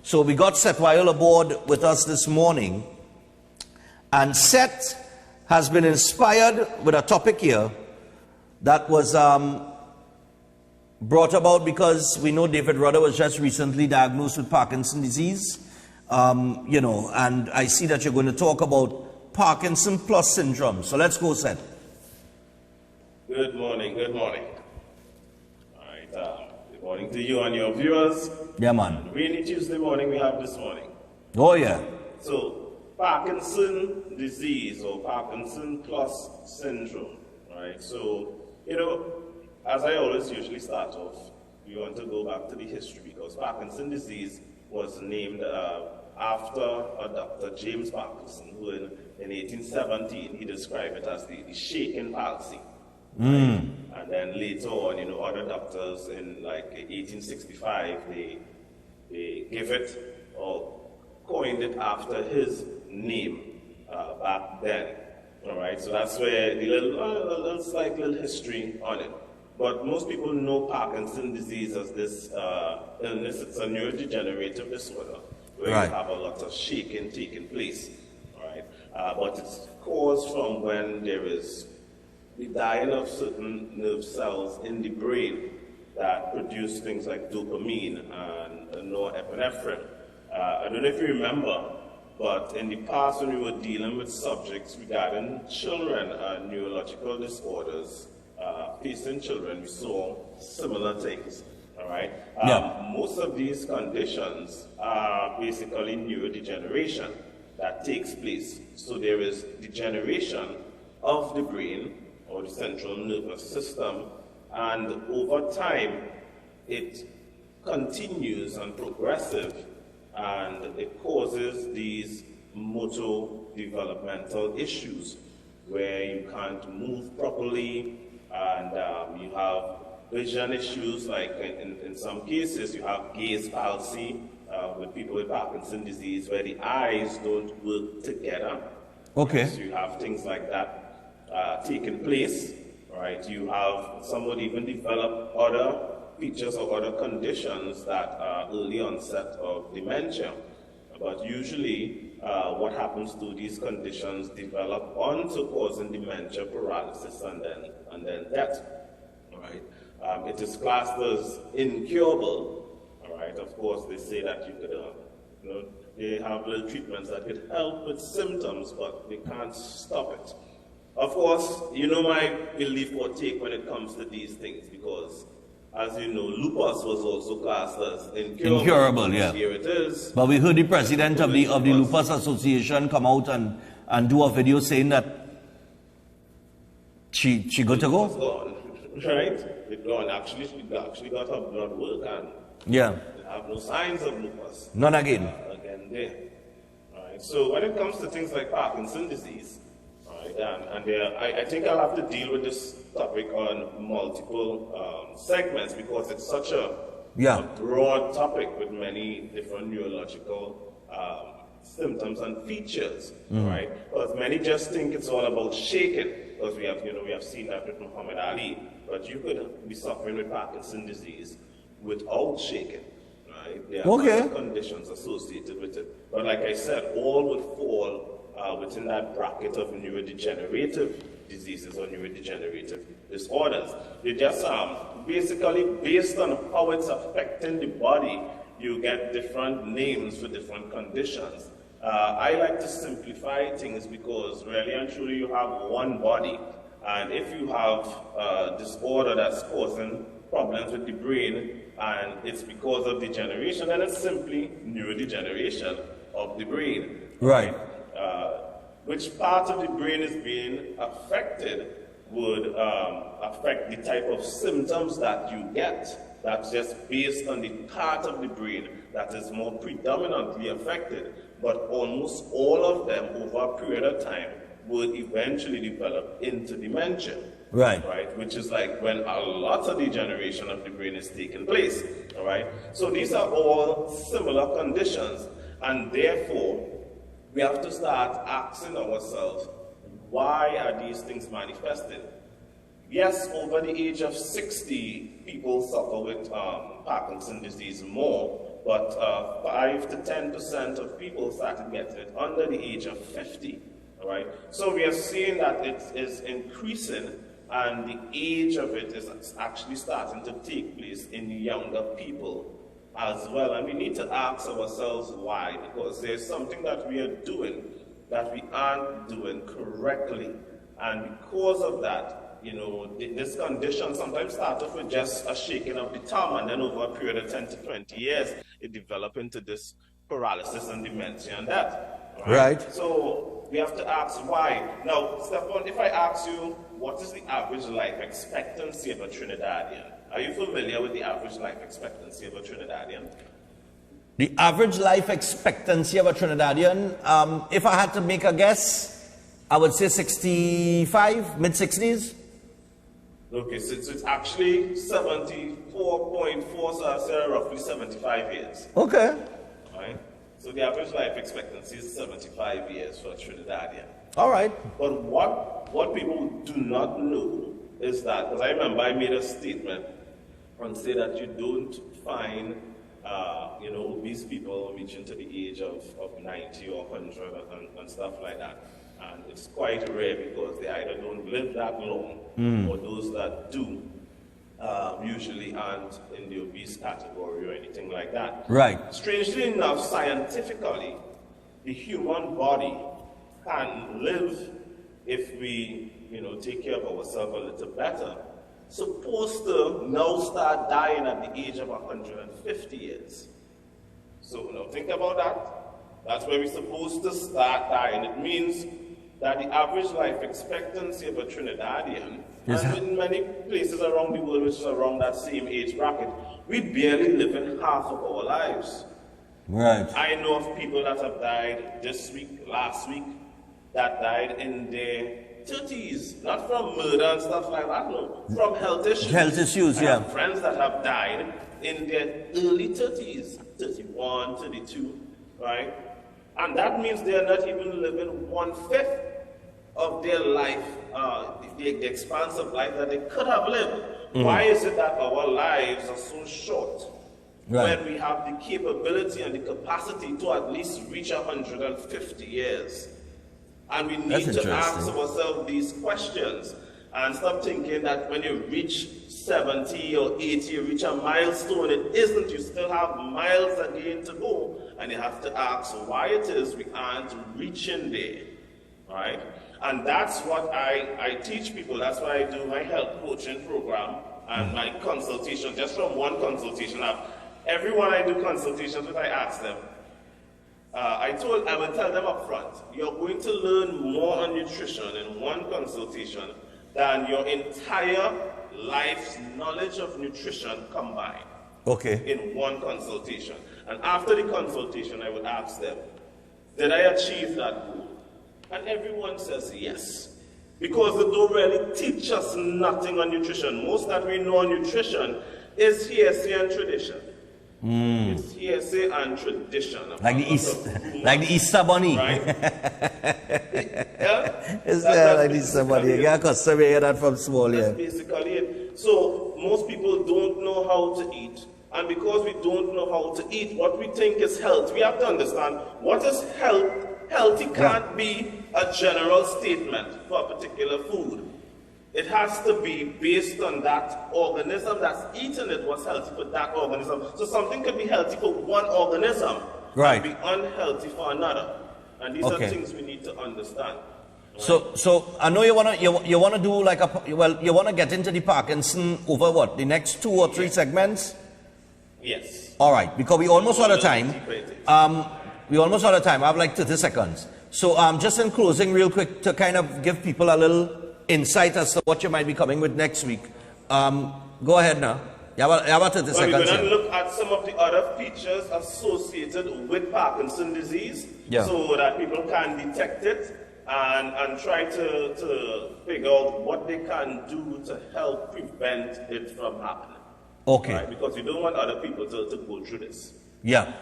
So we got Seth Weil aboard with us this morning, and Seth has been inspired with a topic here that was brought about because we know David Rudder was just recently diagnosed with Parkinson disease, you know, and I see that you're going to talk about Parkinson plus syndrome. So let's go, Seth. Good morning, good morning. All right, good morning to you and your viewers. Yeah, man. Rainy Tuesday morning we have this morning. Oh, yeah. So, Parkinson disease or Parkinson plus syndrome, right? So, you know, as I always usually start off, we want to go back to the history because Parkinson disease was named after a Dr. James Parkinson, who in 1817, he described it as the shaking palsy. Right? And then later on, you know, other doctors in like 1865, they gave it or coined it after his name back then. All right, so that's where the little history on it. But most people know Parkinson disease as this illness. It's a neurodegenerative disorder where you have a lot of shaking taking place. All right, but it's caused from when there is the dying of certain nerve cells in the brain that produce things like dopamine and norepinephrine. I don't know if you remember, but in the past when we were dealing with subjects regarding children and neurological disorders facing children, we saw similar things, all right? Most of these conditions are basically neurodegeneration that takes place. So there is degeneration of the brain or the central nervous system, and over time it continues and progressive, and it causes these motor developmental issues where you can't move properly, and you have vision issues, like in some cases you have gaze palsy with people with Parkinson disease where the eyes don't work together. Okay. So you have things like that taking place, right? You have someone even develop other features or other conditions that are early onset of dementia. But usually what happens to these conditions develop onto causing dementia, paralysis, and then death, right? It is classed as incurable, all right? Of course, they say that you could, you know, they have little treatments that could help with symptoms, but they can't stop it. Of course, you know my belief or take when it comes to these things, because as you know, lupus was also classed as incurable. Incurable, yeah. Here it is. But we heard the president of the Lupus Association come out and do a video saying that she good to go. It's gone, right? It's gone. Actually, she actually got her blood work and yeah, have no signs of lupus. None again. Again there. All right. So when it comes to things like Parkinson disease, I think I'll have to deal with this topic on multiple segments because it's such a broad topic with many different neurological symptoms and features, right? Because many just think it's all about shaking, because we have seen that with Muhammad Ali, but you could be suffering with Parkinson disease without shaking, right? There are other conditions associated with it, but like I said, all would fall within that bracket of neurodegenerative diseases or neurodegenerative disorders. They just basically based on how it's affecting the body, you get different names for different conditions. I like to simplify things because really and truly you have one body, and if you have a disorder that's causing problems with the brain and it's because of degeneration, then it's simply neurodegeneration of the brain. Right. Which part of the brain is being affected would affect the type of symptoms that you get. That's just based on the part of the brain that is more predominantly affected. But almost all of them over a period of time would eventually develop into dementia. Right. Right, which is like when a lot of degeneration of the brain is taking place. All right. So these are all similar conditions, and therefore we have to start asking ourselves, why are these things manifested? Yes, over the age of 60, people suffer with Parkinson's disease more, but 5 to 10% of people started getting it under the age of 50. All right? So we are seeing that it is increasing, and the age of it is actually starting to take place in younger people as well. And we need to ask ourselves why, because there's something that we are doing that we aren't doing correctly. And because of that, you know, this condition sometimes starts off with just a shaking of the thumb, and then over a period of 10 to 20 years, it develops into this paralysis and dementia and that. Right. So we have to ask why. Now, Stefan, if I ask you, what is the average life expectancy of a Trinidadian? Are you familiar with the average life expectancy of a Trinidadian? The average life expectancy of a Trinidadian, if I had to make a guess, I would say 65, mid-60s. Okay, so it's actually 74.4, so I'll say roughly 75 years. Okay. Right? So the average life expectancy is 75 years for a Trinidadian. All right. But what people do not know is that, because I remember I made a statement and say that you don't find you know, obese people reaching to the age of 90 or 100 and stuff like that. And it's quite rare because they either don't live that long, or those that do usually aren't in the obese category or anything like that. Right. Strangely enough, scientifically, the human body can live if we, you know, take care of ourselves a little better. Supposed to now start dying at the age of 150 years. So now think about that. That's where we're supposed to start dying. It means that the average life expectancy of a Trinidadian, and in many places around the world which is around that same age bracket, we barely live in half of our lives. Right. I know of people that have died this week, last week, that died in their 30s, not from murder and stuff like that, no, from health issues. Health issues, I yeah. have friends that have died in their early 30s, 31, 32, right? And that means they are not even living 1/5 of their life, the expanse of life that they could have lived. Why is it that our lives are so short when we have the capability and the capacity to at least reach 150 years? And we need to ask ourselves these questions and stop thinking that when you reach 70 or 80, you reach a milestone. It isn't. You still have miles again to go. And you have to ask why it is we aren't reaching there, right? And that's what I teach people. That's why I do my health coaching program and my consultation. Just from one consultation, everyone I do consultations with, I ask them. I will tell them up front, you're going to learn more on nutrition in one consultation than your entire life's knowledge of nutrition combined. Okay. In one consultation. And after the consultation, I would ask them, did I achieve that goal? And everyone says yes. Because they don't really teach us nothing on nutrition. Most that we know on nutrition is hearsay and tradition. It's hearsay and tradition. Like the Easter bunny. Right? Yeah? It's like the Easter bunny. You got to hear that from small, yeah. That's basically it. So most people don't know how to eat. And because we don't know how to eat, what we think is health, we have to understand what is health. Healthy can't be a general statement for a particular food. It has to be based on that organism that's eating it, what's healthy for that organism. So something could be healthy for one organism, and be unhealthy for another. And these are things we need to understand. Right? So I know you wanna do like you wanna get into the Parkinson over what, the next 2 or 3 segments? Yes. All right, because we almost out of time. We almost out of time. I have like 30 seconds. So just in closing, real quick, to kind of give people a little insight as to what you might be coming with next week. Go ahead now. You have about 30 seconds. We're going to look at some of the other features associated with Parkinson disease, so that people can detect it and try to figure out what they can do to help prevent it from happening. Okay. Right? Because we don't want other people to go through this. Yeah.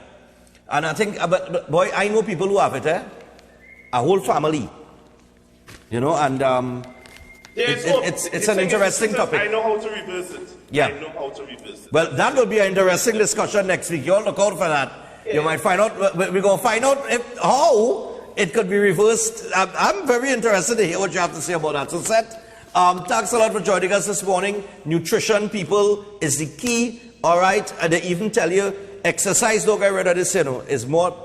And I think, but boy, I know people who have it, a whole family, you know, and it's an interesting topic. I know how to reverse it. Yeah. I know how to reverse it. Well, that will be an interesting discussion next week. You all look out for that. Yeah. You might find out, we're going to find out how it could be reversed. I'm very interested to hear what you have to say about that. So, Seth, thanks a lot for joining us this morning. Nutrition, people, is the key. All right. And they even tell you, exercise, don't get rid of this, is more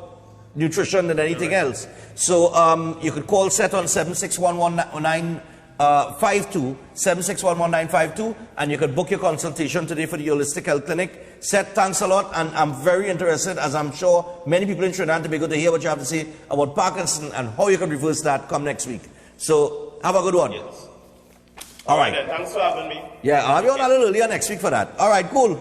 nutrition than anything else. So you could call Seth on 7611952, 7611952, and you could book your consultation today for the Holistic Health Clinic. Seth, thanks a lot, and I'm very interested, as I'm sure many people in Trinidad and Tobago, to hear what you have to say about Parkinson and how you can reverse that come next week. So have a good one. Yes. All right. Then, thanks for having me. Yeah, I'll have you on a little earlier next week for that. All right, cool.